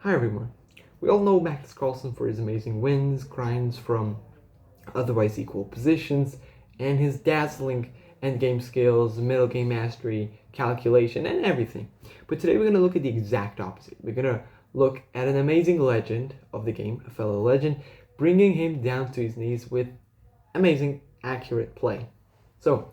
Hi everyone. We all know Magnus Carlsen for his amazing wins, grinds from otherwise equal positions, and his dazzling endgame skills, middle game mastery, calculation, and everything. But today we're going to look at the exact opposite. We're going to look at an amazing legend of the game, a fellow legend, bringing him down to his knees with amazing, accurate play. So,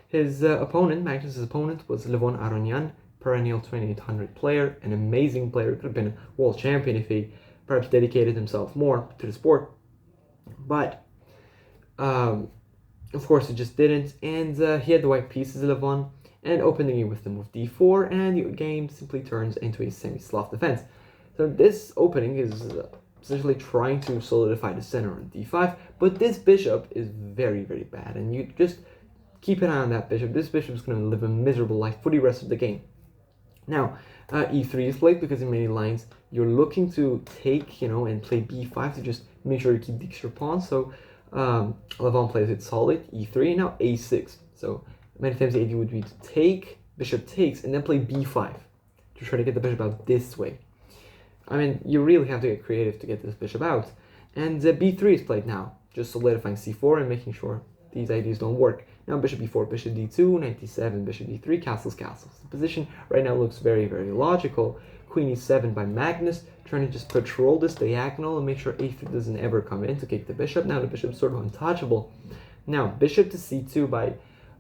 his opponent, Magnus' opponent, was Levon Aronyan, perennial 2800 player, an amazing player, could have been a world champion if he perhaps dedicated himself more to the sport. But, of course, he just didn't, and he had the white pieces, Levon, and opening it with the move d4, and the game simply turns into a semi-sloth defense. So this opening is essentially trying to solidify the center on d5, but this bishop is very, very bad, and you just keep an eye on that bishop. This bishop is going to live a miserable life for the rest of the game. Now, e3 is played because in many lines you're looking to take, and play b5 to just make sure you keep the extra pawn. So Levon plays it solid, e3, now a6. So many times the idea would be to take, bishop takes, and then play b5 to try to get the bishop out this way. I mean, you really have to get creative to get this bishop out. And b3 is played now, just solidifying c4 and making sure these ideas don't work. Now bishop e4, bishop d2, knight d7, bishop d3, castles, castles. The position right now looks very, very logical. Queen e7 by Magnus, trying to just patrol this diagonal and make sure a3 doesn't ever come in to kick the bishop. Now the bishop's sort of untouchable. Now bishop to c2 by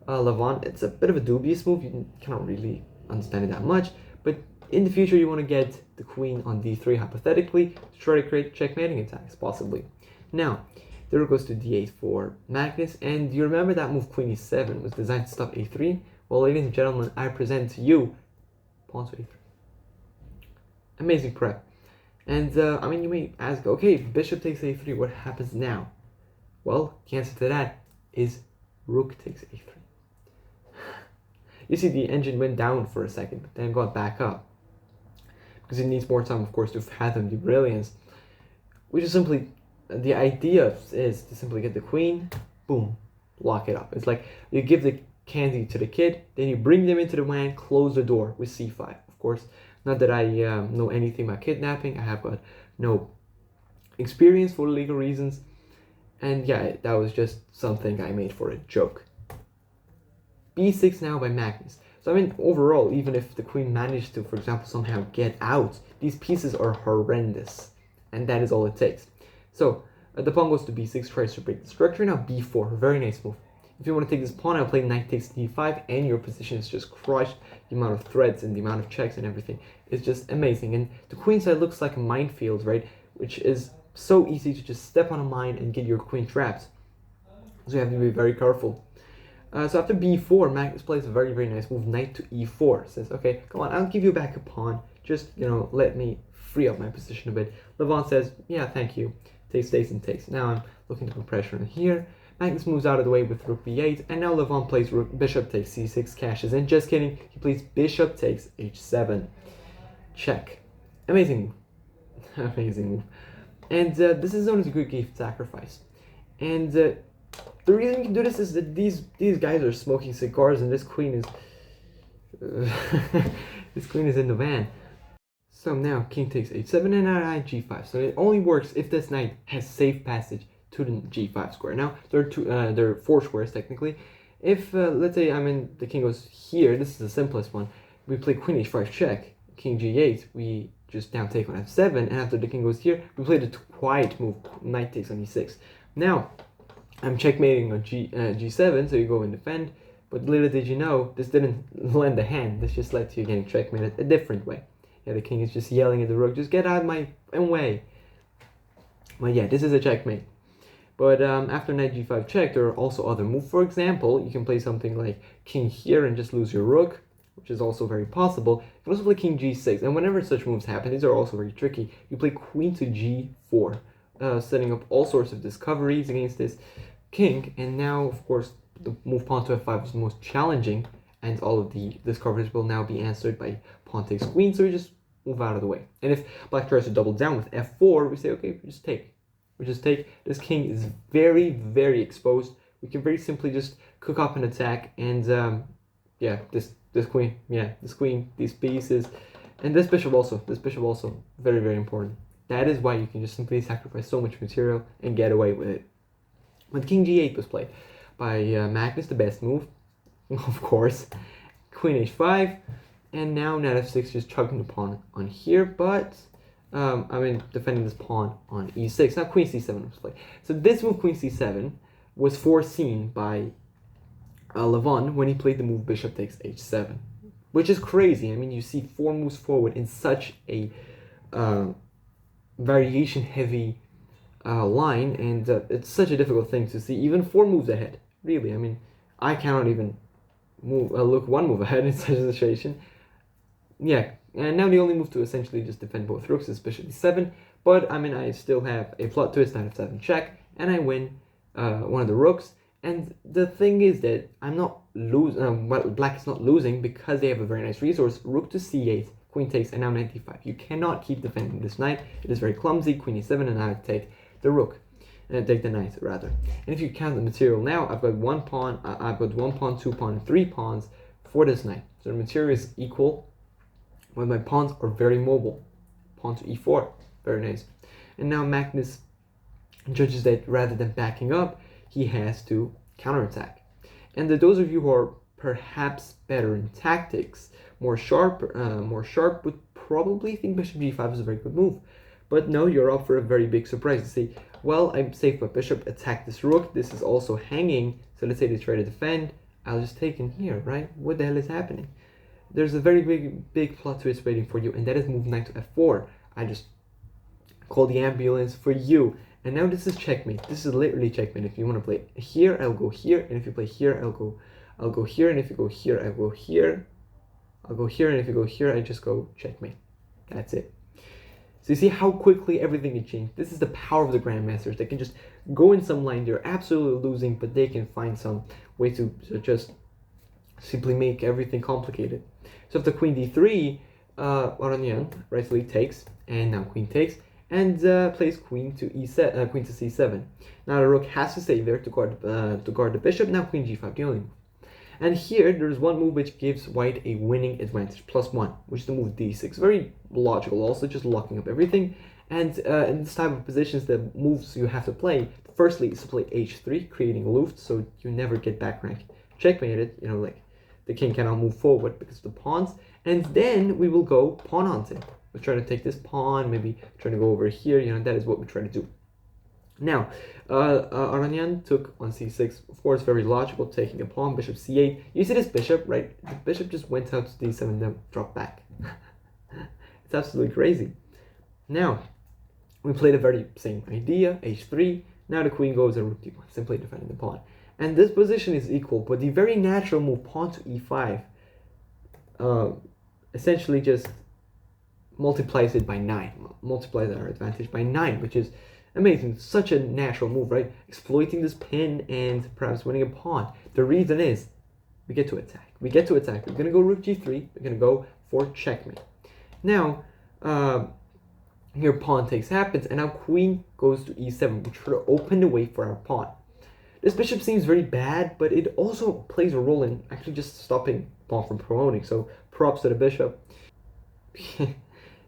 Levon. It's a bit of a dubious move. You cannot really understand it that much. But in the future, you want to get the queen on d3 hypothetically to try to create checkmating attacks, possibly. Now, the rook goes to d8 for Magnus, and you remember that move queen e7 was designed to stop a3? Well, ladies and gentlemen, I present to you pawn to a3. Amazing prep. And, I mean, you may ask, okay, bishop takes a3, what happens now? Well, the answer to that is rook takes a3. You see, the engine went down for a second, but then got back up. Because it needs more time, of course, to fathom the brilliance. Which is simply, the idea is to simply get the queen, boom, lock it up. It's like you give the candy to the kid, then you bring them into the van, close the door with c5. Of course, not that I know anything about kidnapping. I have got no experience for legal reasons. And yeah, that was just something I made for a joke. b6 now by Magnus. So I mean, overall, even if the queen managed to, for example, somehow get out, these pieces are horrendous. And that is all it takes. So, the pawn goes to b6, tries to break the structure. Now b4, very nice move. If you want to take this pawn, I'll play knight takes d5, and your position is just crushed. The amount of threads and the amount of checks and everything is just amazing. And the queen side looks like a minefield, right? Which is so easy to just step on a mine and get your queen trapped. So you have to be very careful. So after b4, Magnus plays a very, very nice move, knight to e4. Says, okay, come on, I'll give you back a pawn. Just, let me free up my position a bit. Levon says, yeah, thank you. Takes, and takes. Now I'm looking to put pressure on here. Magnus moves out of the way with rook b8, and now Levon plays bishop takes c6, cashes in. Just kidding, he plays bishop takes h7. Check. Amazing move. Amazing move. And this is known as a good gift sacrifice. And the reason you can do this is that these guys are smoking cigars, and this queen is this queen is in the van. So now king takes h7 and knight g5. So it only works if this knight has safe passage to the g5 square. Now there are four squares technically. If let's say the king goes here, this is the simplest one. We play queen h5 check, king g8. We just now take on f7, and after the king goes here, we play the quiet move, knight takes on e6. Now I'm checkmating on g7, so you go and defend. But little did you know, this didn't lend a hand. This just led to you getting checkmated a different way. Yeah, the king is just yelling at the rook, just get out of my way. But yeah, this is a checkmate. But after knight g5 check, there are also other moves. For example, you can play something like king here and just lose your rook, which is also very possible. You can also play king g6, and whenever such moves happen, these are also very tricky. You play queen to g4, setting up all sorts of discoveries against this king. And now, of course, the move pawn to f5 is the most challenging, and all of the discoveries will now be answered by pawn takes queen, so you just move out of the way. And if black tries to double down with f4, we say, okay, we just take. We just take. This king is very, very exposed. We can very simply just cook up an attack, and yeah, this queen, these pieces, And this bishop also, very, very important. That is why you can just simply sacrifice so much material and get away with it. When King G8 was played by Magnus, the best move, of course. Queen H5, and now Knight F6 just chugging the pawn on here, but defending this pawn on E6. Now Queen C7 was played. So this move, Queen C7, was foreseen by Levon when he played the move Bishop takes H7, which is crazy. I mean, you see 4 moves forward in such a variation-heavy line, and it's such a difficult thing to see, even 4 moves ahead. Really, I mean, I cannot even look 1 move ahead in such a situation. Yeah, and now the only move to essentially just defend both rooks is Bishop E7, but I mean, I still have a plot twist, Knight F7 check, and I win one of the rooks. And the thing is that I'm not losing, well, black is not losing because they have a very nice resource. Rook to C8, queen takes, and now knight D5. You cannot keep defending this knight. It is very clumsy. Queen E7, and I take the rook, and take the knight rather. And if you count the material now, I've got 1 pawn, 2 pawn, and 3 pawns for this knight. So the material is equal, when my pawns are very mobile. Pawn to E4, very nice. And now Magnus judges that rather than backing up, he has to counterattack. And those of you who are perhaps better in tactics, more sharp, would probably think Bishop G5 is a very good move. But no, you're up for a very big surprise. You say, well, I'm safe by Bishop, attack this rook. This is also hanging, so let's say they try to defend. I'll just take in here, right? What the hell is happening? There's a very big plot twist waiting for you, and that is move knight to F4. I just call the ambulance for you. And now this is checkmate. This is literally checkmate. If you want to play here, I'll go here, and if you play here, I'll go here, and if you go here, I'll go here. I'll go here, and if you go here, I just go checkmate. That's it. So you see how quickly everything can change. This is the power of the grandmasters. They can just go in some line they're absolutely losing, but they can find some way to just simply make everything complicated. So after Queen D3, Aranyan rightfully takes, and now Queen takes, and plays Queen to E7, Queen to C7. Now the rook has to stay there to guard the bishop. Now Queen G5, the only move. And here there's one move which gives white a winning advantage, +1, which is the move D6. Very logical, also just locking up everything. And in this type of positions, the moves you have to play, firstly, is to play H3, creating a loft, so you never get back rank. Checkmated, you know, like the king cannot move forward because of the pawns. And then we will go pawn hunting. We're trying to take this pawn, maybe trying to go over here, you know, that is what we're trying to do. Now, Aranyan took on C6, of course, very logical, taking a pawn, bishop C8. You see this bishop, right? The bishop just went out to D7 and then dropped back. It's absolutely crazy. Now, we played a very same idea, H3. Now the queen goes and rook D1, simply defending the pawn. And this position is equal, but the very natural move, pawn to E5, essentially just multiplies it by 9, multiplies our advantage by 9, which is amazing. Such a natural move, right? Exploiting this pin and perhaps winning a pawn. The reason is we get to attack. We're going to go rook G3. We're going to go for checkmate. Now, here pawn takes happens, and now queen goes to E7, which should open the way for our pawn. This bishop seems very bad, but it also plays a role in actually just stopping pawn from promoting. So props to the bishop.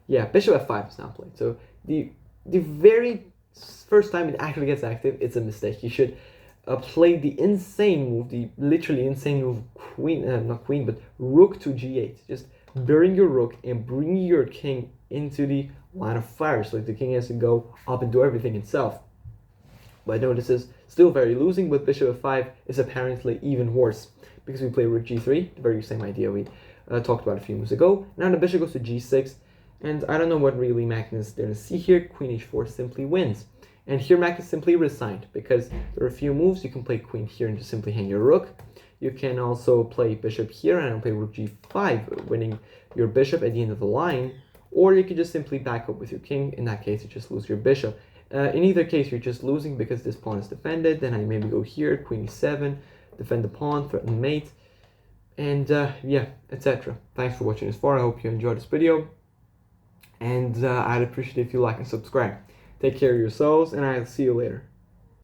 Yeah, bishop F5 is not played. So the very first time it actually gets active, it's a mistake. You should play the insane move, the literally insane move, not queen, but rook to G8. Just burying your rook and bringing your king into the line of fire. So the king has to go up and do everything himself. But no, this is still very losing, but bishop F5 is apparently even worse because we play rook G3, the very same idea we talked about a few moves ago. Now the bishop goes to G6. And I don't know what really Magnus is there to see here. Queen H4 simply wins. And here Magnus simply resigned because there are a few moves. You can play queen here and just simply hang your rook. You can also play bishop here and play rook G5, winning your bishop at the end of the line. Or you could just simply back up with your king. In that case, you just lose your bishop. In either case, you're just losing because this pawn is defended. Then I maybe go here, Queen E7, defend the pawn, threaten mate, and yeah, etc. Thanks for watching this far. I hope you enjoyed this video. And I'd appreciate it if you like and subscribe. Take care of yourselves, and I'll see you later.